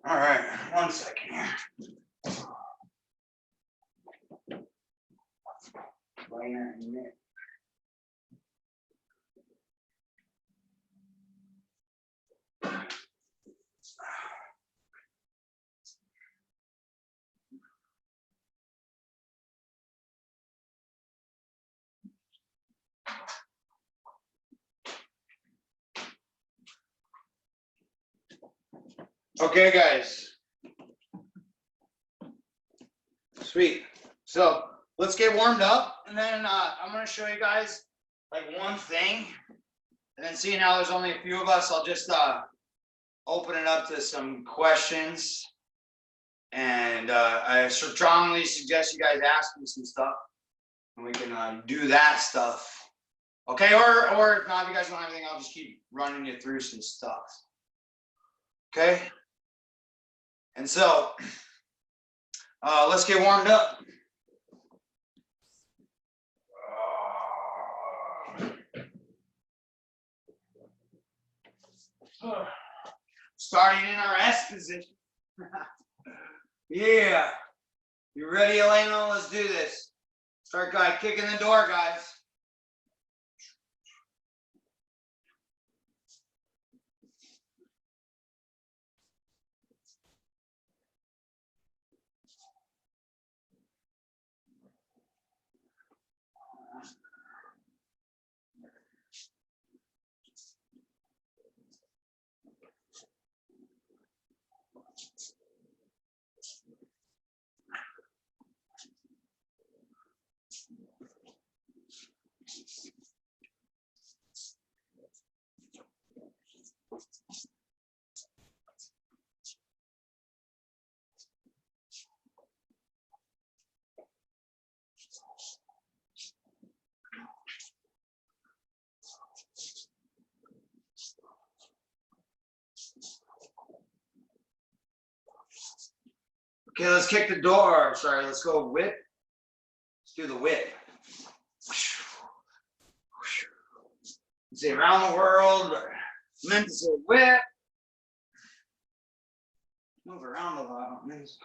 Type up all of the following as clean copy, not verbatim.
All right, 1 second here. Okay, guys. Sweet. So let's get warmed up, and then I'm gonna show you guys like one thing, and then seeing how there's only a few of us, I'll just open it up to some questions. And I strongly suggest you guys ask me some stuff, and we can do that stuff. Okay, or if not, if you guys don't have anything, I'll just keep running you through some stuff. Okay. And so let's get warmed up. Starting in our S position. Yeah. You ready, Elena? Let's do this. Start kicking the door, guys. Okay, let's kick the door. Sorry, let's go whip. Let's do the whip. Say around the world, meant to say whip. Move around a lot on this.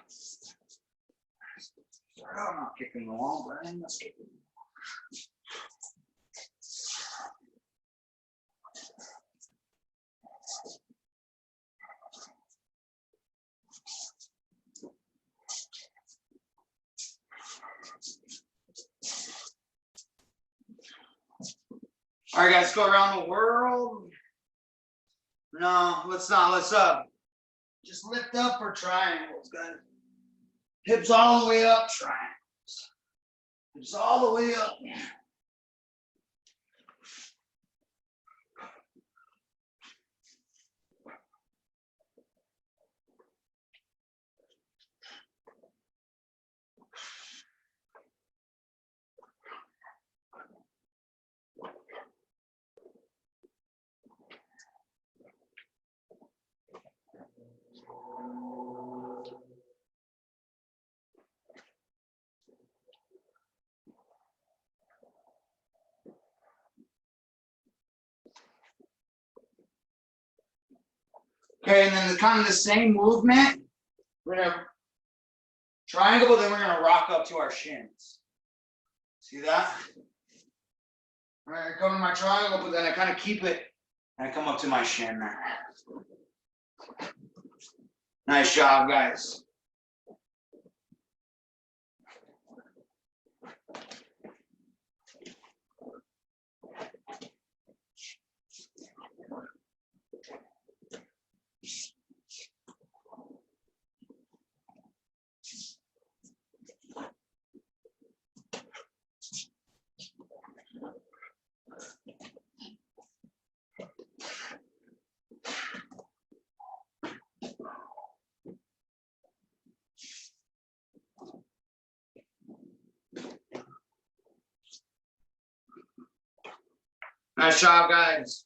Start out not kicking the wall, but I'm not kicking. All right, guys, go around the world. No, let's not. Let's just lift up for triangles, guys. Hips all the way up, triangles. Hips all the way up. Okay, and then the kind of the same movement. We're gonna triangle, but then we're gonna rock up to our shins. See that? All right, I come to my triangle, but then I kind of keep it, and I come up to my shin there. Nice job, guys. Nice job, guys.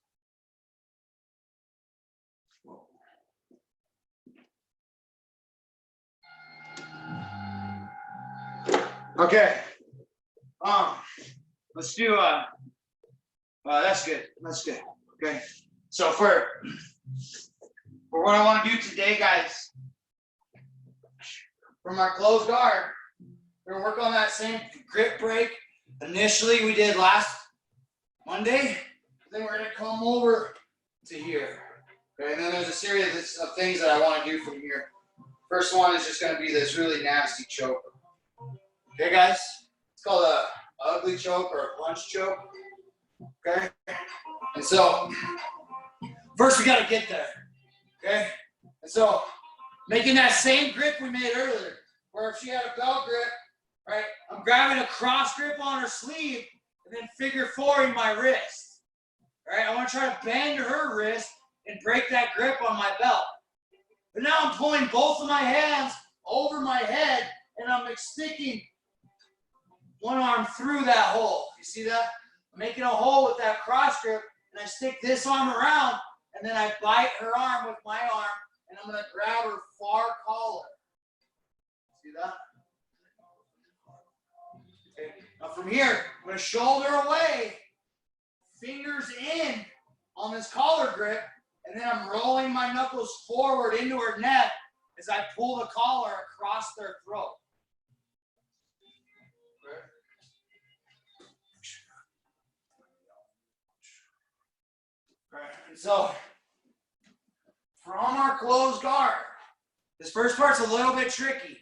Okay. Let's do that's good. That's good. Okay. So for what I want to do today, guys, from our closed guard, we're gonna work on that same grip break. Initially, we did last Monday. Then we're gonna come over to here. Okay, and then there's a series of things that I want to do from here. First one is just gonna be this really nasty choke. Okay, guys, it's called a ugly choke or a punch choke. Okay, and so first we gotta get there. Okay, and so making that same grip we made earlier, where if she had a belt grip, right, I'm grabbing a cross grip on her sleeve and then figure four-ing my wrist. Right, I want to try to bend her wrist and break that grip on my belt. But now I'm pulling both of my hands over my head and I'm sticking one arm through that hole. You see that? I'm making a hole with that cross grip and I stick this arm around and then I bite her arm with my arm and I'm going to grab her far collar. See that? Okay. Now from here, I'm going to shoulder away, fingers in on this collar grip, and then I'm rolling my knuckles forward into her neck as I pull the collar across their throat. Okay. And so, from our closed guard, this first part's a little bit tricky.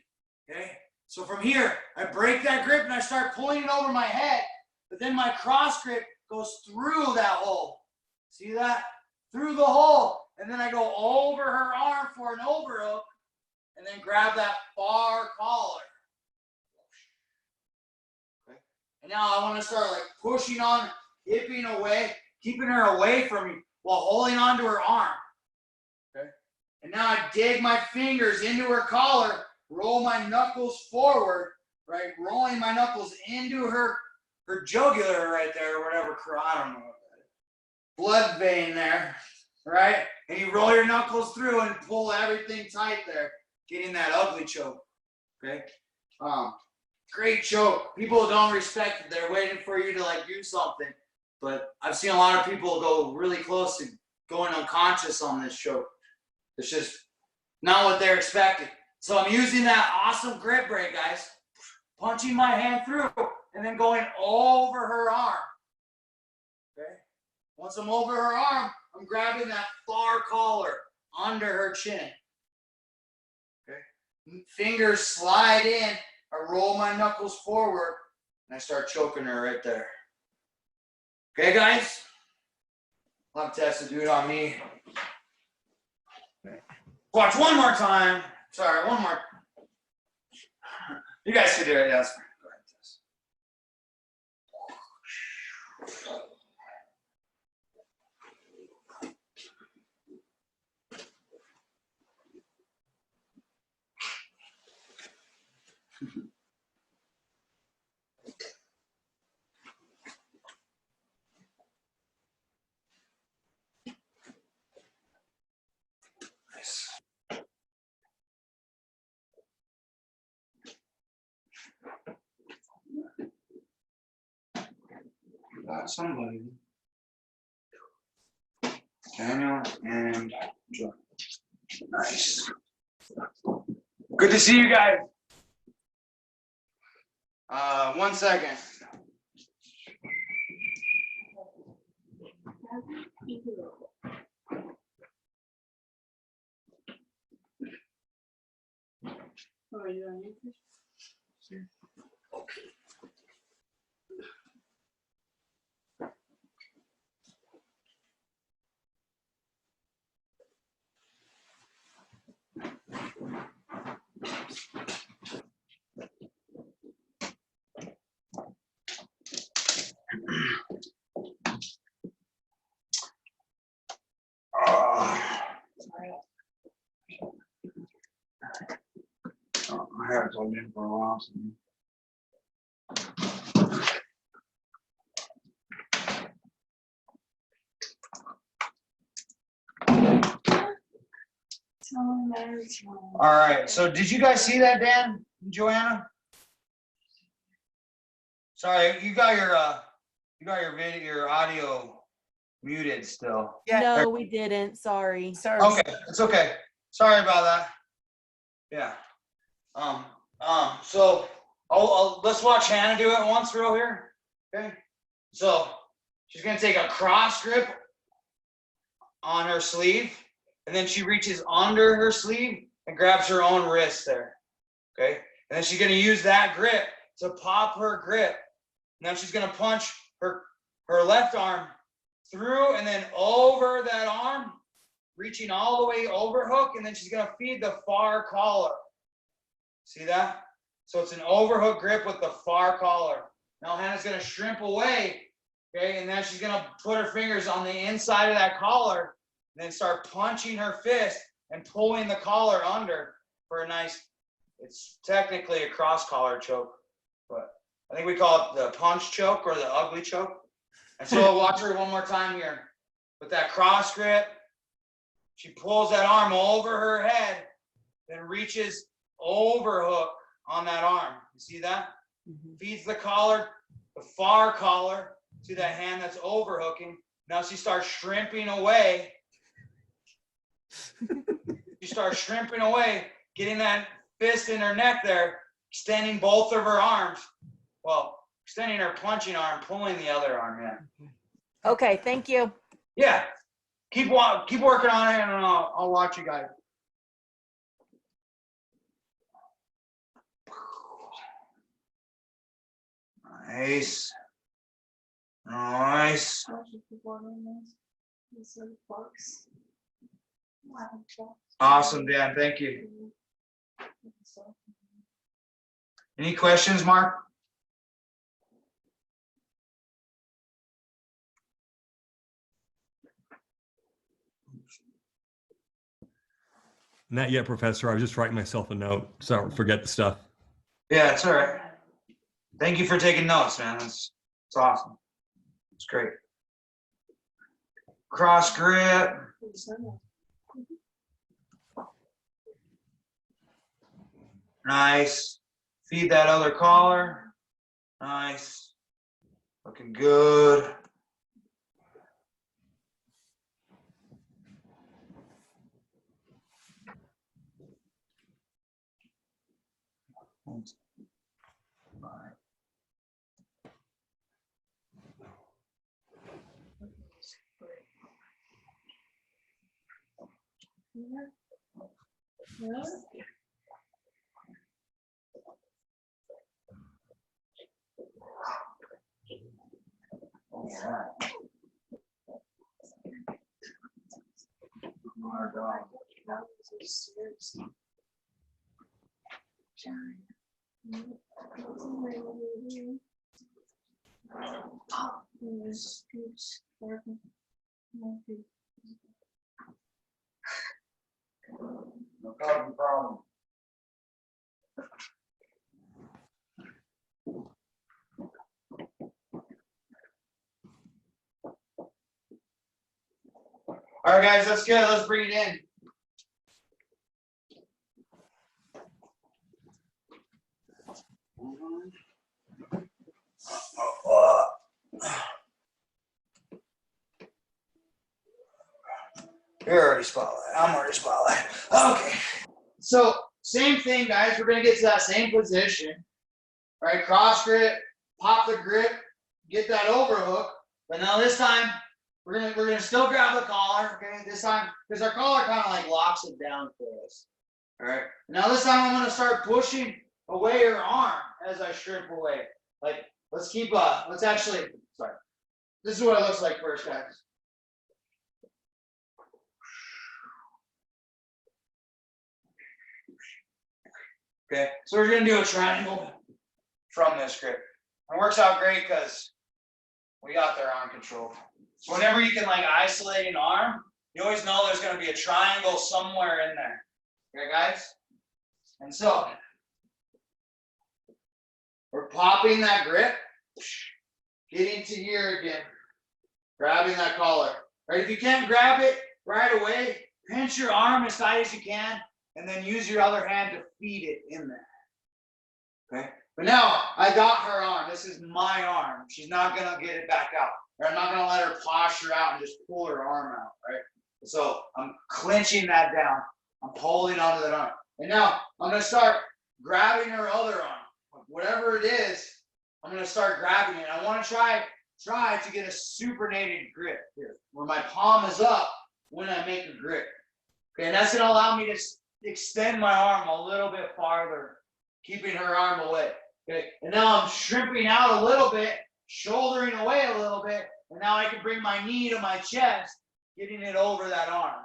Okay? So from here, I break that grip and I start pulling it over my head, but then my cross grip goes through that hole. See that? Through the hole. And then I go over her arm for an overhook and then grab that far collar. Okay. And now I want to start like pushing on, hipping away, keeping her away from me while holding onto her arm. Okay. And now I dig my fingers into her collar, roll my knuckles forward, right? Rolling my knuckles into her jugular right there, or whatever, I don't know what that is. Blood vein there, right? And you roll your knuckles through and pull everything tight there, getting that ugly choke, okay? Great choke. People don't respect it. They're waiting for you to like do something, but I've seen a lot of people go really close to going unconscious on this choke. It's just not what they're expecting. So I'm using that awesome grip break, guys, punching my hand through and then going over her arm. Okay? Once I'm over her arm, I'm grabbing that far collar under her chin. Okay? Fingers slide in, I roll my knuckles forward, and I start choking her right there. Okay, guys? I'll have Tessa do it on me. Okay. Watch one more time. Sorry, one more. You guys can do it, yes. Go ahead, Tess. Nice. Got somebody. Daniel and John. Nice. Good to see you guys. 1 second. Are you on YouTube? Sure. Okay. My hair's all been for a while. So. All right. So, did you guys see that, Dan and Joanna? Sorry, you got your video, your audio muted still. Yeah. No, we didn't. Sorry. Sorry. Okay, it's okay. Sorry about that. Yeah. So let's watch Hannah do it once real here. Okay. So she's gonna take a cross grip on her sleeve, and then she reaches under her sleeve and grabs her own wrist there. Okay. And then she's gonna use that grip to pop her grip. Now she's gonna punch her left arm through and then over that arm, reaching all the way over hook, and then she's gonna feed the far collar. See that? So it's an overhook grip with the far collar. Now Hannah's gonna shrimp away, okay, and then she's gonna put her fingers on the inside of that collar, and then start punching her fist and pulling the collar under for a nice, it's technically a cross collar choke, but I think we call it the punch choke or the ugly choke. And so I'll watch her one more time here. With that cross grip, she pulls that arm over her head, then reaches overhook on that arm. You see that? Feeds the collar, the far collar, to that hand that's overhooking. Now she starts shrimping away. She starts shrimping away, getting that fist in her neck there, extending both of her arms. Well, extending her punching arm, pulling the other arm in. Okay, thank you. Yeah. Keep working on it, and I'll watch you guys. Nice. Nice. Awesome, Dan. Thank you. Any questions, Mark? Not yet, Professor. I was just writing myself a note so I don't forget the stuff. Yeah, it's all right. Thank you for taking notes, man. It's awesome. It's great. Cross grip. Nice. Feed that other collar. Nice. Looking good. No problem. All right, guys, that's good. Let's bring it in. You're already spotlight. I'm already spotlight. Okay. So same thing, guys. We're gonna get to that same position. All right, cross grip, pop the grip, get that overhook. But now this time we're gonna still grab the collar. Okay, this time because our collar kind of like locks it down for us. All right. Now this time I'm gonna start pushing away her arm as I shrimp away. Like let's actually. Sorry. This is what it looks like first, guys. Okay, so we're gonna do a triangle from this grip. It works out great because we got their arm control. So whenever you can like isolate an arm, you always know there's gonna be a triangle somewhere in there. Okay, guys? And so we're popping that grip, getting to here again, grabbing that collar. Right? If you can't grab it right away, pinch your arm as tight as you can, and then use your other hand to feed it in there. Okay? But now I got her arm. This is my arm. She's not gonna get it back out. Or I'm not gonna let her posture out and just pull her arm out, right? So I'm clenching that down. I'm holding onto that arm. And now I'm gonna start grabbing her other arm. Whatever it is, I'm going to start grabbing it. I want to try to get a supinated grip here, where my palm is up when I make a grip. Okay, and that's going to allow me to extend my arm a little bit farther, keeping her arm away. Okay, and now I'm shrimping out a little bit, shouldering away a little bit, and now I can bring my knee to my chest, getting it over that arm.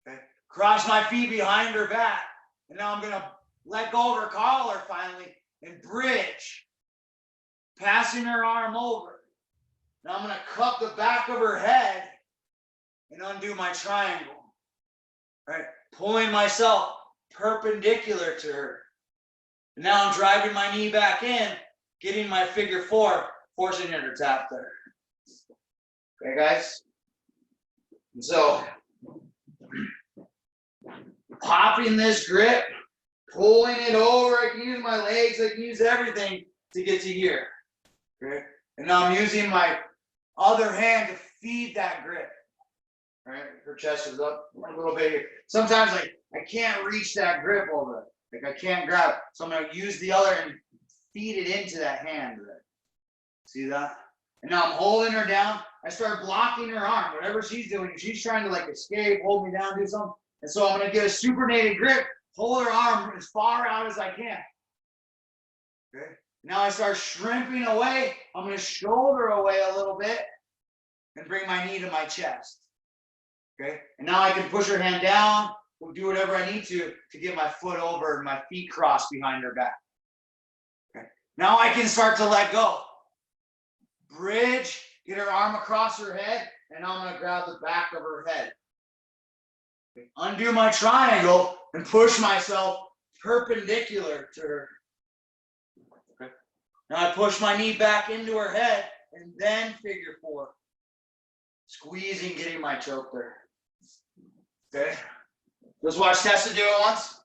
Okay, cross my feet behind her back, and now I'm going to let go of her collar finally and bridge, passing her arm over. Now I'm going to cup the back of her head and undo my triangle. All right, pulling myself perpendicular to her. And now I'm driving my knee back in, getting my figure four, forcing her to tap there. Okay, guys? And so, popping this grip, pulling it over. I can use my legs, I can use everything to get to here. Okay? And now I'm using my other hand to feed that grip. All right, her chest is up a little bit here. Sometimes I can't reach that grip over it. Like I can't grab it. So I'm going to use the other and feed it into that hand. Right? See that? And now I'm holding her down. I start blocking her arm, whatever she's doing. If she's trying to like escape, hold me down, do something. And so I'm going to get a supinated grip, hold her arm as far out as I can. Okay. Now I start shrimping away. I'm going to shoulder away a little bit and bring my knee to my chest. Okay, and now I can push her hand down, or do whatever I need to get my foot over and my feet crossed behind her back. Okay, now I can start to let go. Bridge, get her arm across her head, and I'm going to grab the back of her head. Okay, undo my triangle and push myself perpendicular to her. Okay, now I push my knee back into her head and then figure four. Squeezing, getting my choke there. Okay, let's watch Tessa do it once.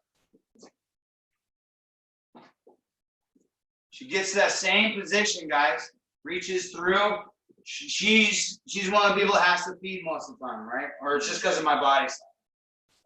She gets to that same position, guys. Reaches through. She's one of the people that has to feed most of the time, right? Or it's just because of my body size.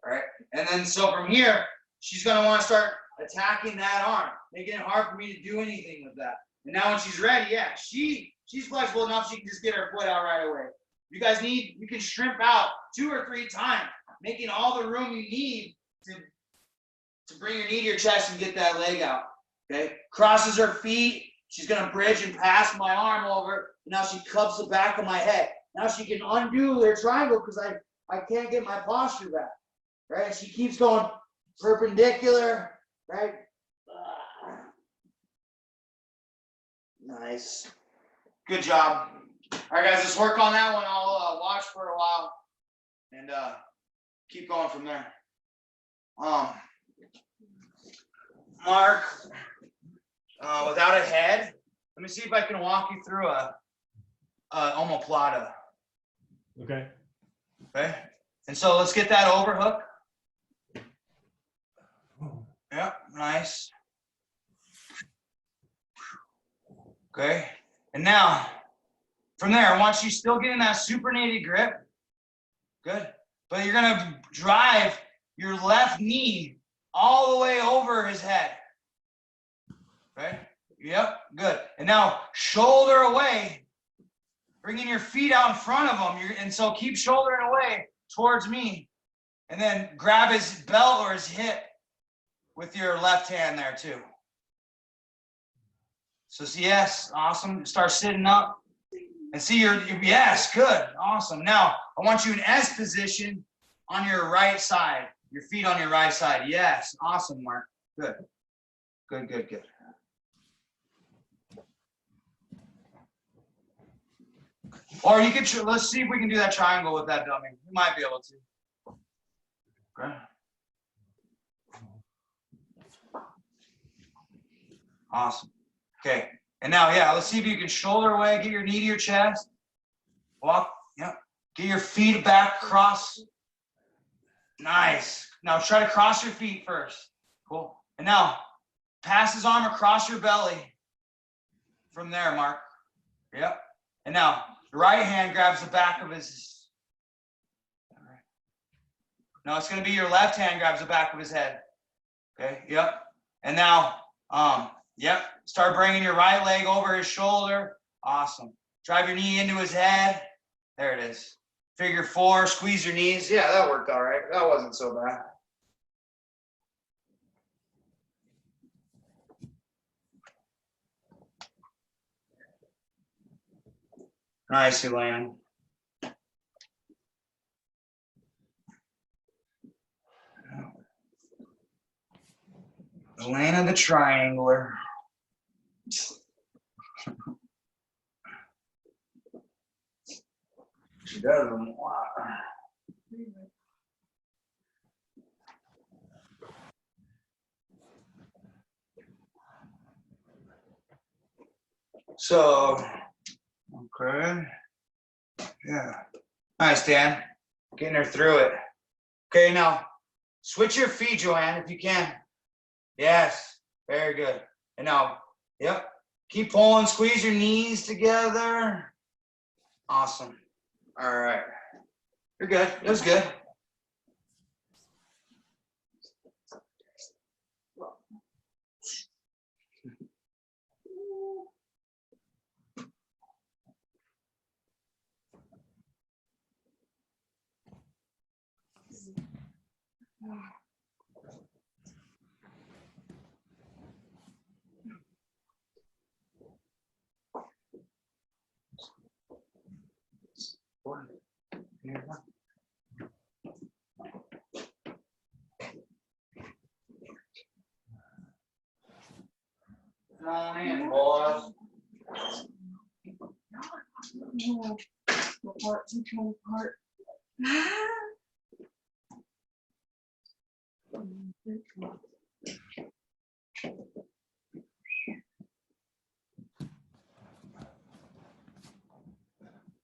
All right, and then so from here, she's gonna want to start attacking that arm, making it hard for me to do anything with that. And now when she's ready, yeah, she's flexible enough she can just get her foot out right away. You guys you can shrimp out 2 or 3 times, making all the room you need to bring your knee to your chest and get that leg out. Okay, crosses her feet. She's gonna bridge and pass my arm over. Now she cups the back of my head. Now she can undo her triangle because I can't get my posture back. Right, and she keeps going perpendicular. Right. Nice. Good job. All right, guys, let's work on that one. I'll watch for a while and keep going from there. Mark, without a head, let me see if I can walk you through a omoplata. Okay. Okay. And so let's get that overhook. Yep, nice. Okay. And now, from there, once you still get in that supinated grip, good. But you're going to drive your left knee all the way over his head. Okay? Yep, good. And now, shoulder away, bringing your feet out in front of him. And so keep shouldering away towards me. And then grab his belt or his hip with your left hand there too. So yes, awesome. Start sitting up. And see yes, good, awesome. Now, I want you in S position on your right side, your feet on your right side. Yes, awesome, Mark. Good, good, good, good. Or you could, let's see if we can do that triangle with that dummy. We might be able to. Okay. Awesome. Okay. And now, yeah, let's see if you can shoulder away, get your knee to your chest. Walk, yep. Get your feet back across. Nice. Now try to cross your feet first. Cool. And now, pass his arm across your belly. From there, Mark. Yep. And now, the right hand grabs the back of his. Now it's going to be your left hand grabs the back of his head. Okay, yep. And now, yep, start bringing your right leg over his shoulder. Awesome. Drive your knee into his head. There it is. Figure 4, squeeze your knees. Yeah, that worked all right. That wasn't so bad. Nice, Elaine. Elena the Triangler. She does them a lot. So, okay. Yeah. Nice, Dan. Getting her through it. Okay, now switch your feet, Joanne, if you can. Yes, very good. And now, yep. Keep pulling, squeeze your knees together. Awesome. All right. You're good. It was good. Come on in, boys. Part.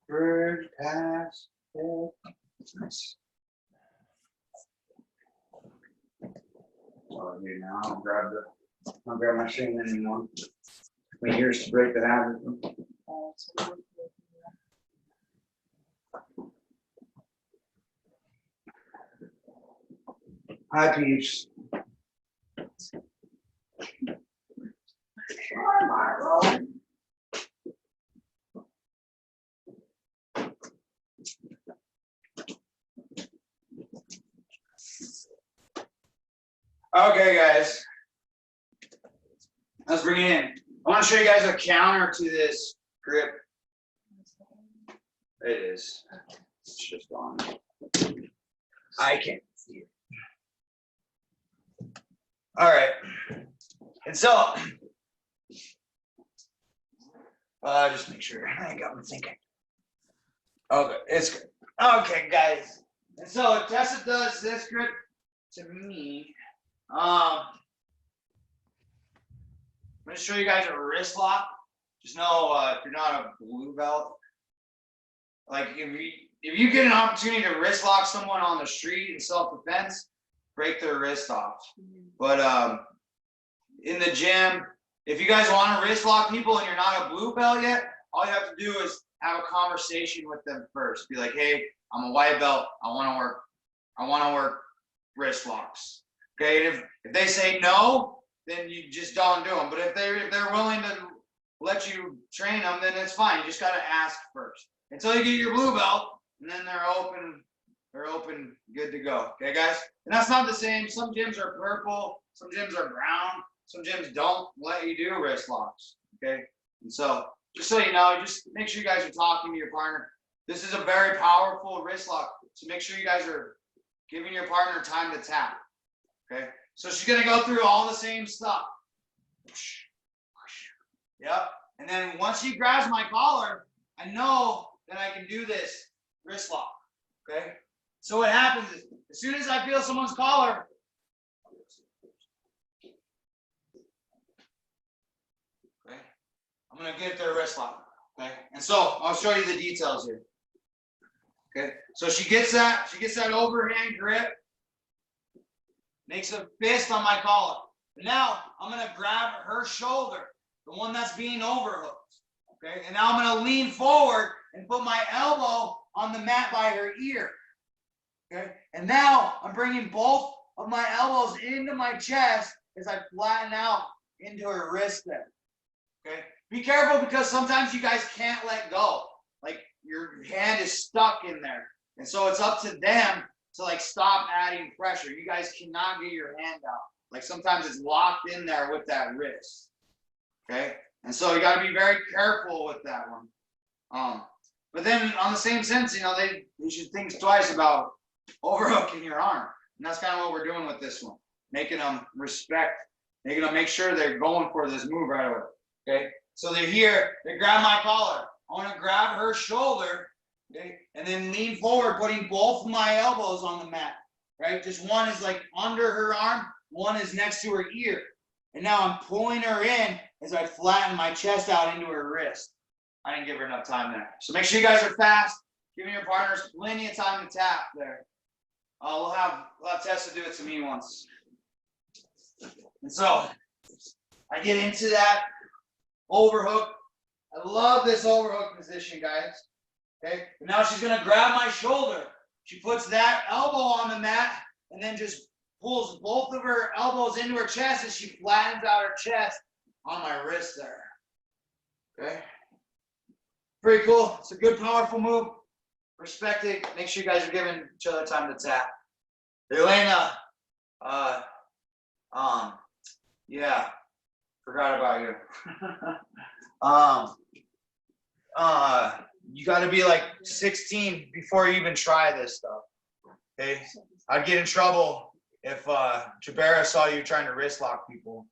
Bird pass. Nice. Well, here now, I'll grab my sheen anymore. My ears to break the habit. Hi, peeps. Okay, guys. Let's bring it in. I want to show you guys a counter to this grip. It is. It's just on. I can't see it. All right. And so, just make sure I got what I'm thinking. Okay, it's good. Okay, guys. And so Tessa does this grip to me. I'm gonna show you guys a wrist lock. Just know if you're not a blue belt, like if you get an opportunity to wrist lock someone on the street in self-defense, break their wrist off. But in the gym, if you guys want to wrist lock people and you're not a blue belt yet, all you have to do is have a conversation with them first. Be like, hey, I'm a white belt. I want to work wrist locks. Okay, if they say no, then you just don't do them. But if they're willing to let you train them, then it's fine. You just gotta ask first until you get your blue belt, and then they're open, good to go. Okay, guys. And that's not the same. Some gyms are purple, some gyms are brown, some gyms don't let you do wrist locks. Okay, and so just so you know, just make sure you guys are talking to your partner. This is a very powerful wrist lock, so make sure you guys are giving your partner time to tap. Okay, so she's gonna go through all the same stuff. Yep, and then once she grabs my collar, I know that I can do this wrist lock. Okay, so what happens is, as soon as I feel someone's collar, okay, I'm gonna get their wrist lock. Okay, and so I'll show you the details here. Okay, so she gets that overhand grip. Makes a fist on my collar. Now I'm gonna grab her shoulder, the one that's being overhooked. Okay, and now I'm gonna lean forward and put my elbow on the mat by her ear. Okay, and now I'm bringing both of my elbows into my chest as I flatten out into her wrist there. Okay. Be careful because sometimes you guys can't let go. Like your hand is stuck in there. And so it's up to them to like stop adding pressure. You guys cannot get your hand out. Like sometimes it's locked in there with that wrist. Okay. And so you got to be very careful with that one. But then on the same sense, you know, they should think twice about overhooking your arm. And that's kind of what we're doing with this one. Making them respect, making them make sure they're going for this move right away. Okay. So they're here, they grab my collar. I want to grab her shoulder, okay, and then lean forward, putting both of my elbows on the mat. Right? Just one is like under her arm, one is next to her ear. And now I'm pulling her in as I flatten my chest out into her wrist. I didn't give her enough time there. So make sure you guys are fast. Giving your partners plenty of time to tap there. We'll have Tessa do it to me once. And so I get into that overhook. I love this overhook position, guys. Okay. And now she's going to grab my shoulder. She puts that elbow on the mat and then just pulls both of her elbows into her chest as she flattens out her chest on my wrist there. Okay. Pretty cool. It's a good, powerful move. Respect it. Make sure you guys are giving each other time to tap. Elena, yeah, forgot about you. You got to be like 16 before you even try this stuff. Okay, I'd get in trouble if Jabera saw you trying to wrist lock people.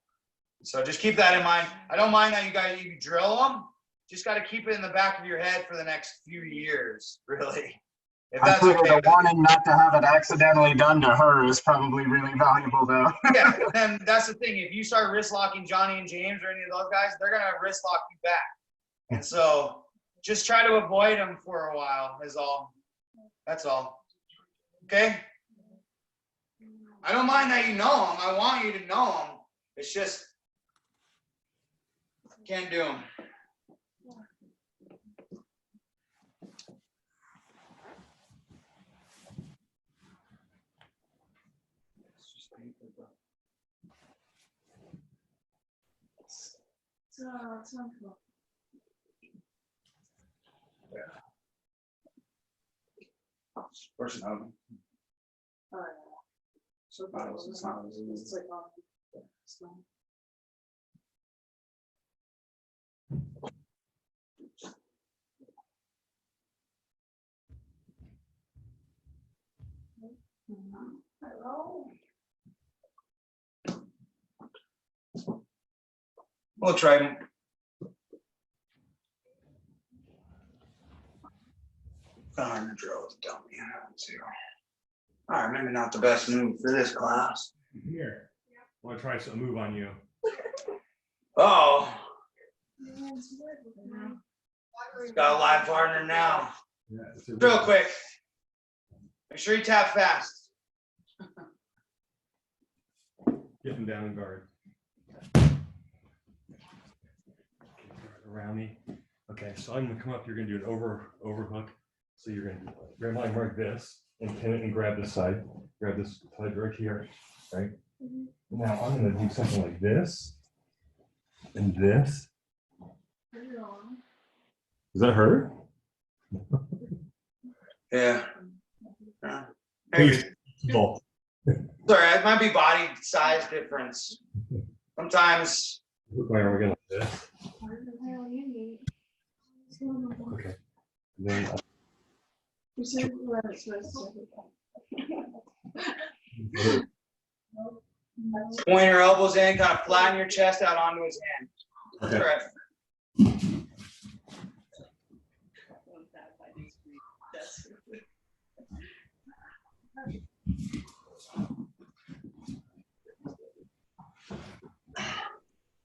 So just keep that in mind. I don't mind that you drill them. Just got to keep it in the back of your head for the next few years, really. If I that's figured okay. the warning not to have it accidentally done to her is probably really valuable, though. Yeah, and that's the thing. If you start wrist locking Johnny and James or any of those guys, they're gonna wrist lock you back. And so just try to avoid them for a while is all. That's all. Okay? I don't mind that you know them. I want you to know them. It's just can't do them. Personality. So it's not- it's like so. Hello. We'll try them. Hard to drill with a dummy. All right, maybe not the best move for this class. Here. I want to try some move on you. Oh, got a live partner now. Yeah, it's a Real quick. Make sure you tap fast. Get him down and guard. Around me. Okay, so I'm gonna come up. You're gonna do an overhook. So you're gonna grab my mark this and pin it and grab this side. Grab this side right here, right? Now I'm gonna do something like this and this. Does that hurt? Yeah. Maybe. Oh, Sorry, it might be body size difference. Sometimes. put my arm again like this. Okay. Then You said you were supposed to. Point your elbows in, kind of flatten your chest out onto his hand. Okay. All right.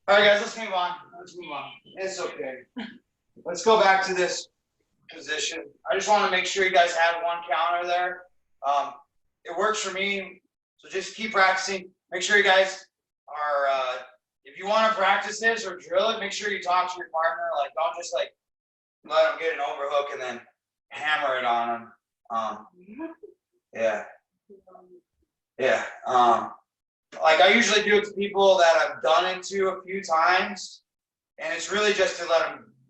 All right, guys, let's move on. It's okay. Let's go back to this position. I just want to make sure you guys have one counter there. It works for me, so just keep practicing. Make sure you guys are, if you want to practice this or drill it, make sure you talk to your partner. Like, don't just like let them get an overhook and then hammer it on them. Yeah. Yeah. Like I usually do it to people that I've done it to a few times, and it's really just to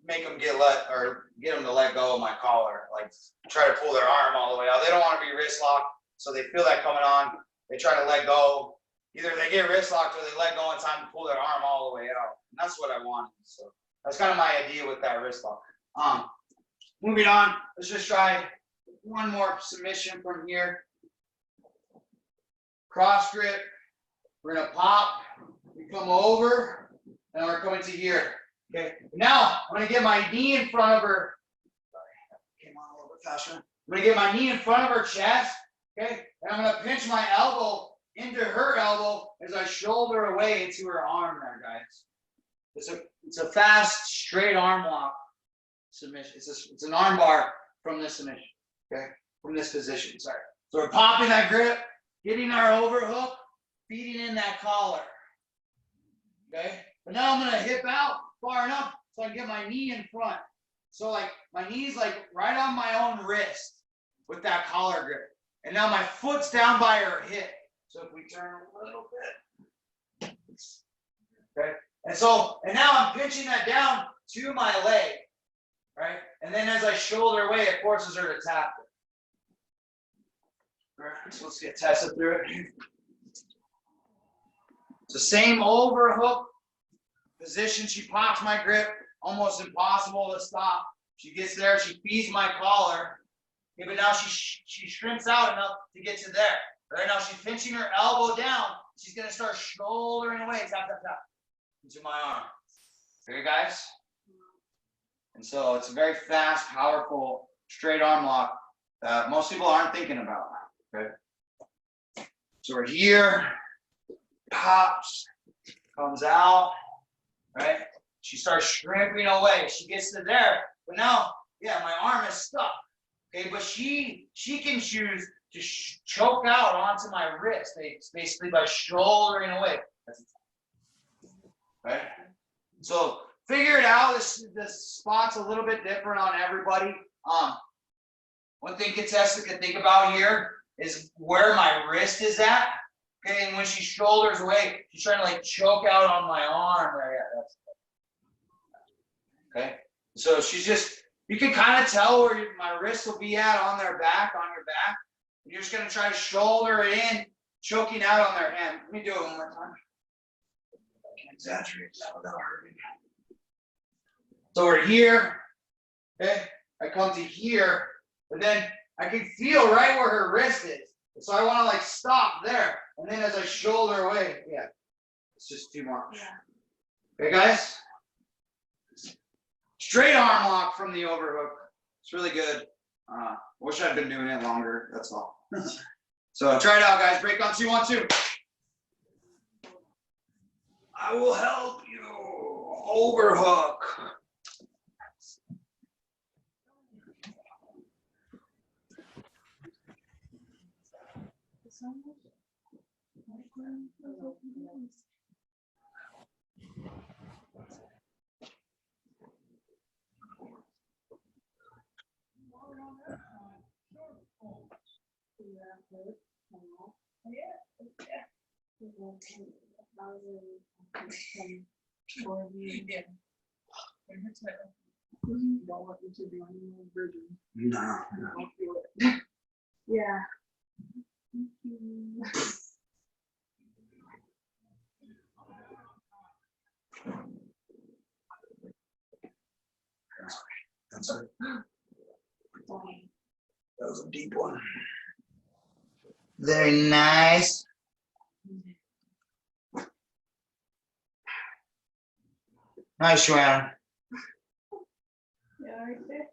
make them get them to let go of my collar, like try to pull their arm all the way out. They don't want to be wrist locked, so they feel that coming on. They try to let go. Either they get wrist locked or they let go in time to pull their arm all the way out. And that's what I wanted. So that's kind of my idea with that wrist lock. Moving on, let's just try one more submission from here. Cross grip. We're gonna pop. We come over, and we're coming to here. Okay. Now I'm gonna get my knee in front of her. Sorry, came on a little bit faster. I'm gonna get my knee in front of her chest. Okay, and I'm gonna pinch my elbow into her elbow as I shoulder away into her arm there, guys. It's a fast, straight arm lock submission. It's an arm bar from this submission, okay? From this position, sorry. So we're popping that grip, getting our overhook, feeding in that collar, okay? But now I'm gonna hip out far enough so I can get my knee in front. So like my knee's like right on my own wrist with that collar grip. And now my foot's down by her hip. So if we turn a little bit, okay? And now I'm pinching that down to my leg, right? And then as I shoulder away, it forces her to tap it. All right, so let's get Tessa through it. It's the same overhook position. She pops my grip, almost impossible to stop. She gets there, she feeds my collar. Okay, but now she shrinks out enough to get to there. Right now she's pinching her elbow down. She's gonna start shouldering away, tap, tap, tap, into my arm. Okay, guys? And so it's a very fast, powerful, straight arm lock that most people aren't thinking about. Okay. So we're here, pops, comes out, right? She starts shrimping away. She gets to there, but now, yeah, my arm is stuck. Okay, but she can choose to choke out onto my wrist, basically by shouldering away. Right? So figure it out. This spot's a little bit different on everybody. One thing Contessa can think about here is where my wrist is at. Okay, and when she shoulders away, she's trying to like choke out on my arm. Right? Yeah, that's okay. So she's just, you can kind of tell where my wrist will be at on your back. And you're just gonna try to shoulder it in, choking out on their hand. Let me do it one more time. I can't exaggerate that without hurting. So we're here, okay? I come to here, but then I can feel right where her wrist is. So I want to like stop there. And then as I shoulder away, yeah, it's just too much. Yeah. Okay, guys? Straight arm lock from the overhook. It's really good. Wish I'd been doing it longer, that's all. So try it out, guys. Break on 2, 1, 2. I will help you. Overhook. Don't want you to be on your virgin. No. Yeah. That's it. That was a deep one. Very nice. Nice, Joanna. Yeah, right there.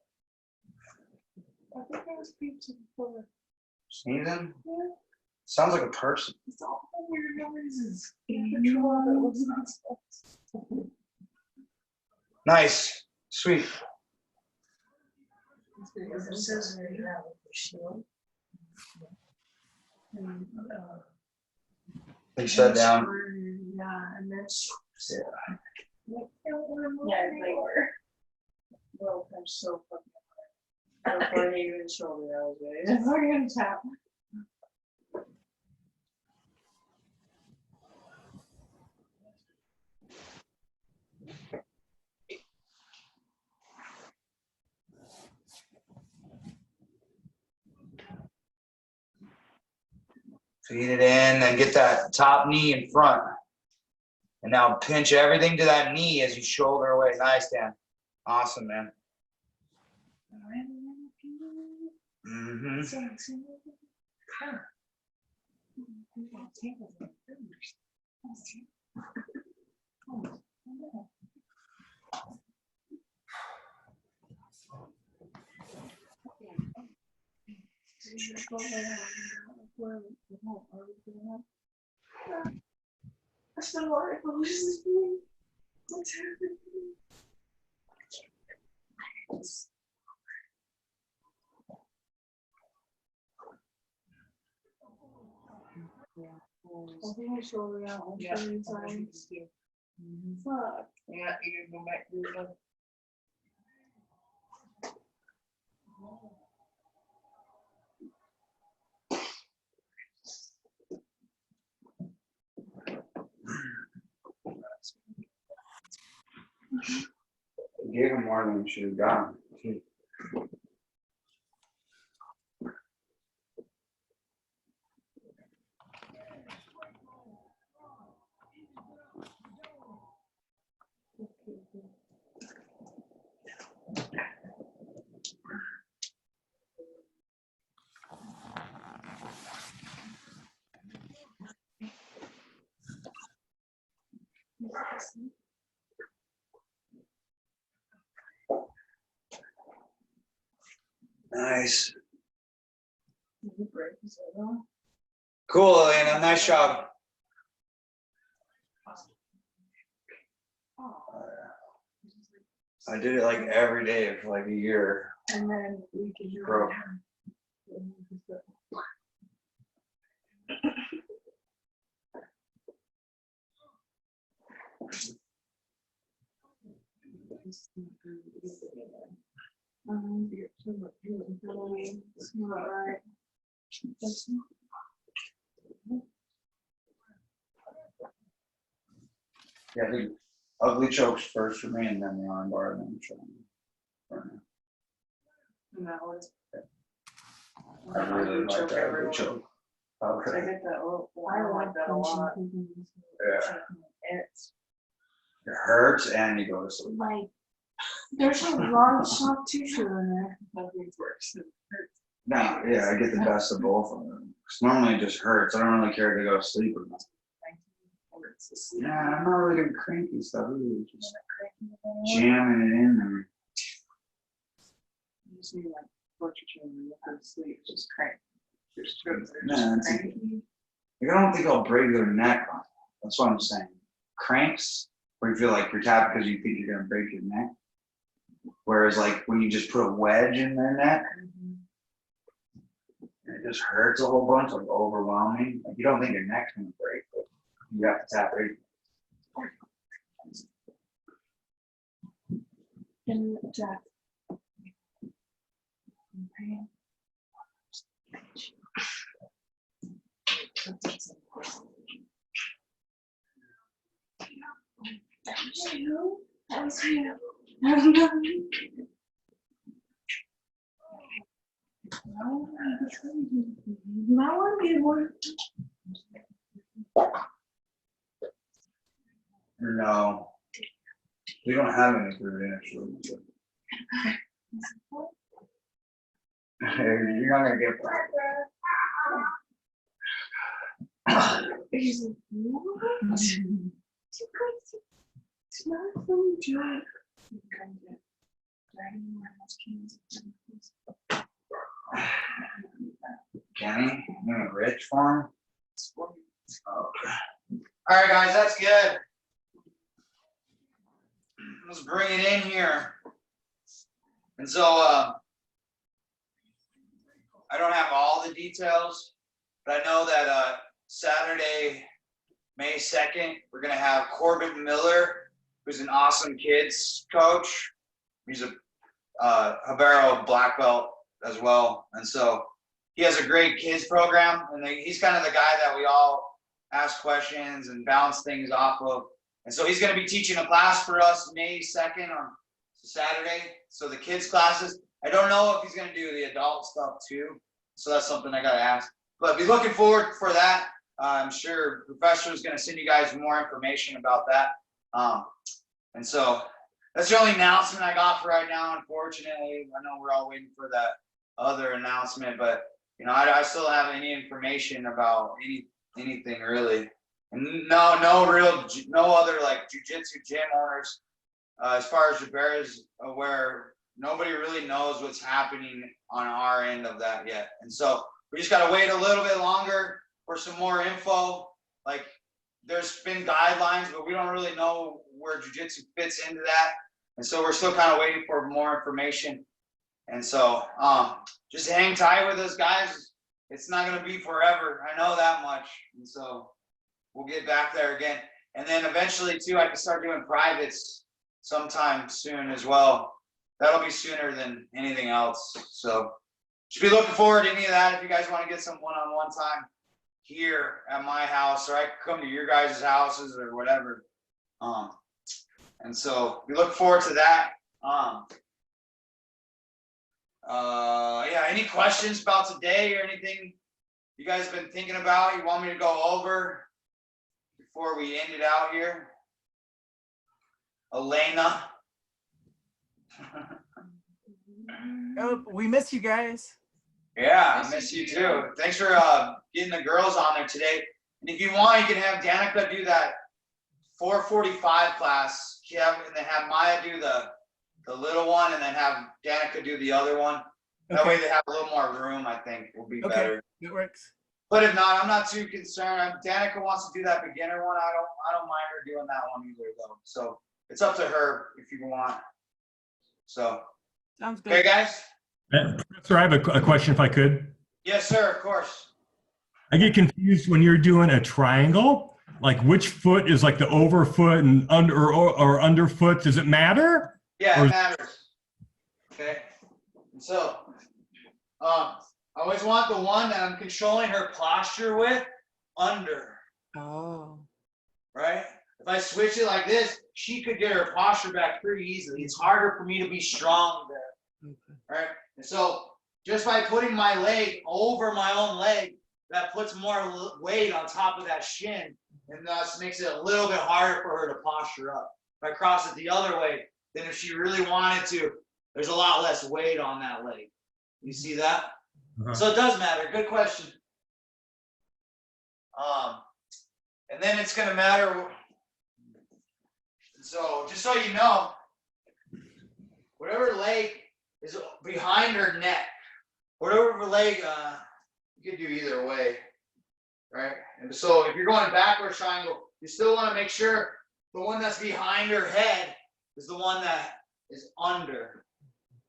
I think I was pizza before. Sneezing? Yeah. Sounds like a person. It's all for weird noises. Control that was not. Nice. Sweet. It says right now, shield. And, They shut down. Yeah, and then. Yeah. Yeah, they were. Well, I'm so fucking hard. I can't even shoulder those ways. I'm gonna tap. Feed it in, then get that top knee in front. And now pinch everything to that knee as you shoulder away. Nice, Dan. Awesome, man. Mm-hmm. That's not what I was doing. What's happening? I think I showed it out on screen time. Fuck. Yeah, you can go back to the. Gave him more than he should have gotten. Nice. Cool, Elena. Nice job. I did it like every day for like a year. And then we can do Bro. It's not right. Yeah, the ugly chokes first for me, and then the arm bar, and then the choke. I really like that ugly choke. I Okay. get that little. I like that a lot. Yeah. It's. It hurts, and you go to sleep. Like, there's a lot of soft tissue in there. Nothing's worse than hurts. No, yeah, I get the best of both of them. 'Cause normally it just hurts. I don't really care to go to sleep or not. Hurts to sleep. Yeah, I'm not really doing cranky stuff. Really, just jamming it in there. You just need like torture chamber to go to sleep, just crank. Just trips. They're No, just it's- cranky. Like, I don't think I'll break their neck on it. That's what I'm saying. Cranks, where you feel like you're tapped because you think you're gonna break your neck. Whereas like when you just put a wedge in their neck, it just hurts a whole bunch, like overwhelming. Like you don't think your neck's gonna break, but you have to tap it. And Jack. Okay. That was you. That was you. No, I want to be one. No. We don't have any food actually. You're not gonna get He's like, what? Too crazy. It's not from Jack. Kenny, you in a rich farm? All right, guys, that's good. Let's bring it in here. And so, I don't have all the details, but I know that Saturday, May 2nd, we're gonna have Corbin Miller, who's an awesome kids coach. He's a Habero black belt as well, and so he has a great kids program, and he's kind of the guy that we all ask questions and bounce things off of. And so he's going to be teaching a class for us May 2nd on Saturday. So the kids classes, I don't know if he's going to do the adult stuff too. So that's something I got to ask. But be looking forward for that. I'm sure Professor is going to send you guys more information about that. And so that's the only announcement I got for right now. Unfortunately, I know we're all waiting for that other announcement, but you know, I still don't have any information about anything really. And no other like jiu-jitsu gym owners, as far as Jabera is aware, nobody really knows what's happening on our end of that yet. And so we just got to wait a little bit longer for some more info. Like there's been guidelines, but we don't really know where jiu-jitsu fits into that. And so we're still kind of waiting for more information. And so just hang tight with us, guys. It's not going to be forever. I know that much. And so we'll get back there again. And then eventually too, I can start doing privates sometime soon as well. That'll be sooner than anything else. So should be looking forward to any of that. If you guys want to get some one-on-one time here at my house, or I can come to your guys' houses or whatever. And so we look forward to that. Yeah, any questions about today or anything you guys have been thinking about you want me to go over before we end it out here? Elena. Oh, we miss you guys. Yeah, I miss you too. Thanks for getting the girls on there today. And if you want, you can have Danica do that 4:45 class. And then have Maya do the little one, and then have Danica do the other one. That way they have a little more room, I think, will be better. It works. But if not, I'm not too concerned. Danica wants to do that beginner one. I don't mind her doing that one either, though. So it's up to her if you want. So Sounds good. okay, guys. Professor, I have a question if I could. Yes, sir. Of course. I get confused when you're doing a triangle. Like which foot is like the overfoot and under or underfoot? Does it matter? Yeah, it matters. Okay. And so, I always want the one that I'm controlling her posture with under. Oh. Right? If I switch it like this, she could get her posture back pretty easily. It's harder for me to be strong there. Okay. Right? And so, just by putting my leg over my own leg, that puts more weight on top of that shin, and thus makes it a little bit harder for her to posture up. If I cross it the other way, then if she really wanted to, there's a lot less weight on that leg. You see that? So it does matter. Good question. And then it's going to matter. So just so you know, whatever leg is behind her neck, whatever leg, you can do either way, right? And so if you're going backwards triangle, you still want to make sure the one that's behind her head is the one that is under,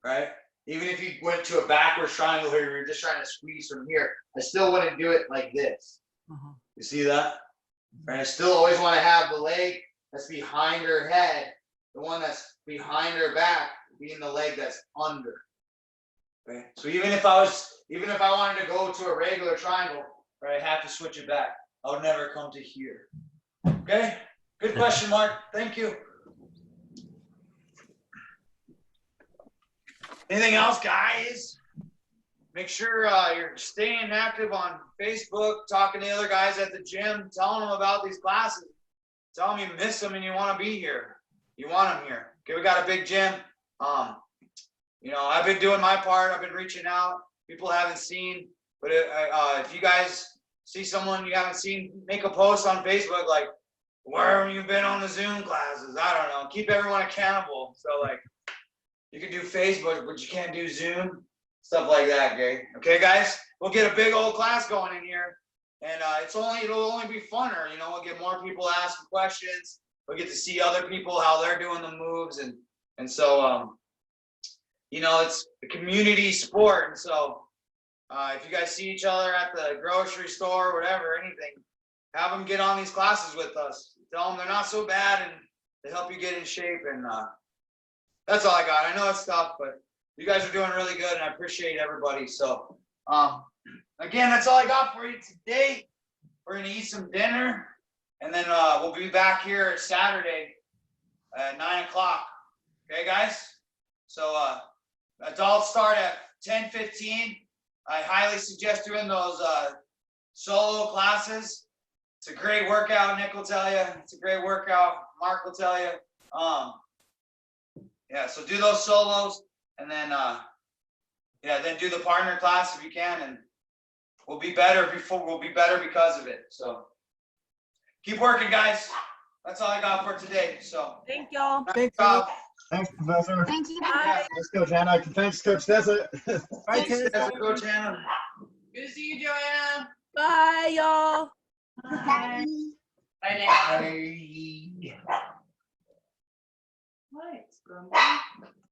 right? Even if you went to a backwards triangle here, you're just trying to squeeze from here, I still wouldn't do it like this. You see that? Right? I still always want to have the leg that's behind her head, the one that's behind her back, being the leg that's under. Okay. So even if I wanted to go to a regular triangle, right, I have to switch it back. I would never come to here. Okay. Good question, Mark. Thank you. Anything else, guys? Make sure you're staying active on Facebook, talking to the other guys at the gym, telling them about these classes. Tell them you miss them and you want to be here. You want them here. Okay, we got a big gym. You know, I've been doing my part. I've been reaching out. People haven't seen, but if you guys see someone you haven't seen, make a post on Facebook like, where have you been on the Zoom classes? I don't know. Keep everyone accountable. So like, you can do Facebook, but you can't do Zoom. Stuff like that, okay? Okay, guys? We'll get a big old class going in here. And it'll only be funner, you know, we'll get more people asking questions. We'll get to see other people, how they're doing the moves. And so, you know, it's a community sport. And so if you guys see each other at the grocery store, whatever, anything, have them get on these classes with us. Tell them they're not so bad and they help you get in shape. And that's all I got. I know it's tough, but you guys are doing really good and I appreciate everybody. So, again, that's all I got for you today. We're going to eat some dinner and then we'll be back here Saturday at 9 o'clock. Okay, guys? So adults start at 10:15. I highly suggest doing those solo classes. It's a great workout, Nick will tell you. It's a great workout, Mark will tell you. Yeah, so do those solos, and then then do the partner class if you can, and we'll be better because of it. So keep working, guys. That's all I got for today. So Thank y'all. nice job. Thanks, Professor. Thank you. Yeah, Thanks, Coach Anna. Thanks, Coach Tessa. Bye, thanks, Tessa. Coach Hannah. Good to see you, Joanna. Bye, y'all. Bye. Bye now. What? Grumble?